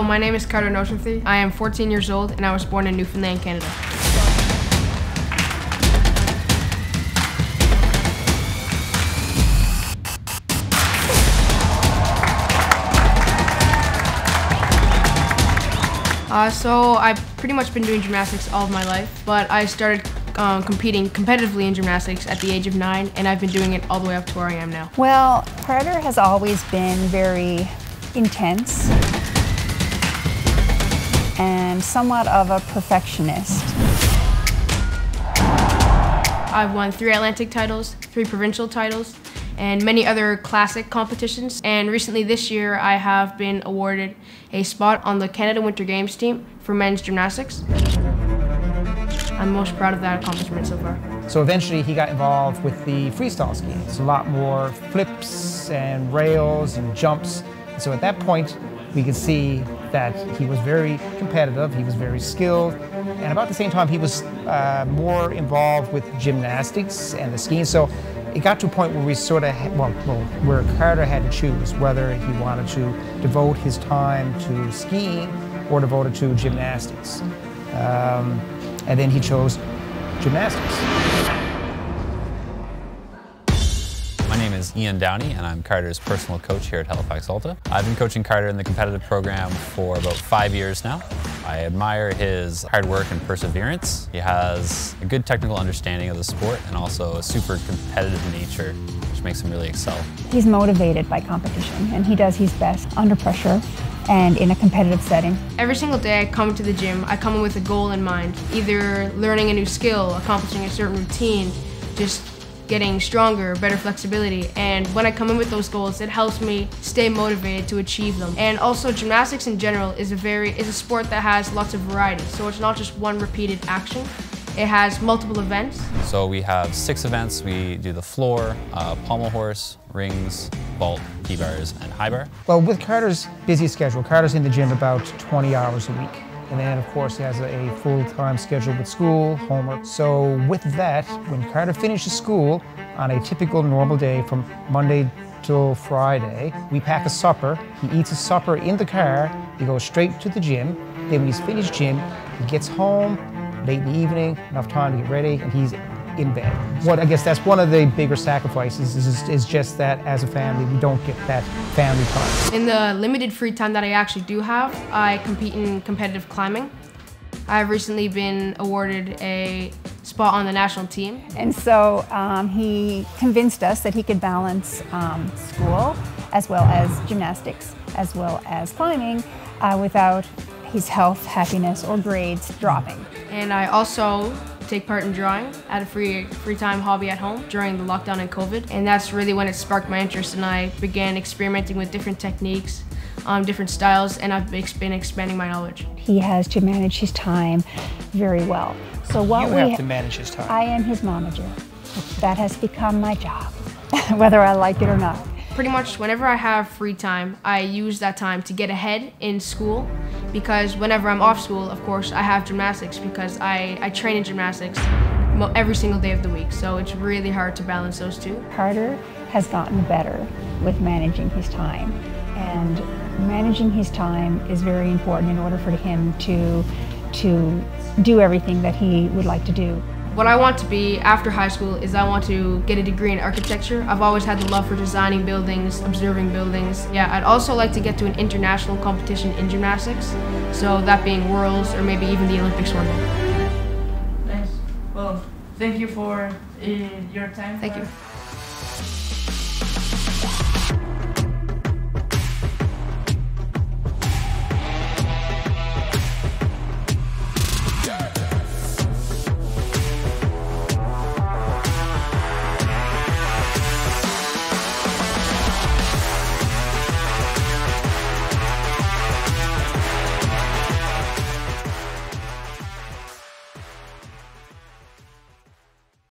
my name is Calderon. I am 14 years old and I was born in Newfoundland, Canada. So I've pretty much been doing gymnastics all of my life, but I started competing competitively in gymnastics at the age of 9, and I've been doing it all the way up to where I am now. Well, Carter has always been very intense and somewhat of a perfectionist. I've won 3 Atlantic titles, 3 provincial titles, and many other classic competitions. And recently this year, I have been awarded a spot on the Canada Winter Games team for men's gymnastics. I'm most proud of that accomplishment so far. So eventually he got involved with the freestyle skiing. It's a lot more flips and rails and jumps. So at that point, we could see that he was very competitive, he was very skilled, and about the same time he was more involved with gymnastics and the skiing. So it got to a point where we sort of, where Carter had to choose whether he wanted to devote his time to skiing or devote it to gymnastics. And then he chose gymnastics. My name is Ian Downey and I'm Carter's personal coach here at Halifax Alta. I've been coaching Carter in the competitive program for about 5 years now. I admire his hard work and perseverance. He has a good technical understanding of the sport and also a super competitive nature, which makes him really excel. He's motivated by competition and he does his best under pressure and in a competitive setting. Every single day I come to the gym, I come in with a goal in mind, either learning a new skill, accomplishing a certain routine, just getting stronger, better flexibility, and when I come in with those goals, it helps me stay motivated to achieve them. And also gymnastics in general is a sport that has lots of variety, so it's not just one repeated action. It has multiple events. So we have 6 events. We do the floor, pommel horse, rings, vault, T-bars, and high bar. Well, with Carter's busy schedule, Carter's in the gym about 20 hours a week. And then, of course, he has a full-time schedule with school, homework. So with that, when Carter finishes school on a typical normal day from Monday till Friday, we pack a supper. He eats his supper in the car. He goes straight to the gym. Then when he's finished gym, he gets home late in the evening, enough time to get ready, and he's in bed. What I guess that's one of the bigger sacrifices is just that as a family, we don't get that family time. In the limited free time that I actually do have, I compete in competitive climbing. I've recently been awarded a spot on the national team. And so he convinced us that he could balance school as well as gymnastics as well as climbing without his health, happiness, or grades dropping. And I also take part in drawing at a free time hobby at home during the lockdown and COVID. And that's really when it sparked my interest and I began experimenting with different techniques, different styles, and I've been expanding my knowledge. He has to manage his time very well. So what You have to manage his time. I am his momager. That has become my job, whether I like it or not. Pretty much whenever I have free time, I use that time to get ahead in school, because whenever I'm off school, of course, I have gymnastics because I train in gymnastics every single day of the week, so it's really hard to balance those two. Carter has gotten better with managing his time, and managing his time is very important in order for him to do everything that he would like to do. What I want to be after high school is I want to get a degree in architecture. I've always had the love for designing buildings, observing buildings. Yeah, I'd also like to get to an international competition in gymnastics, so that being Worlds or maybe even the Olympics one day. Nice. Well, thank you for your time. Thank you.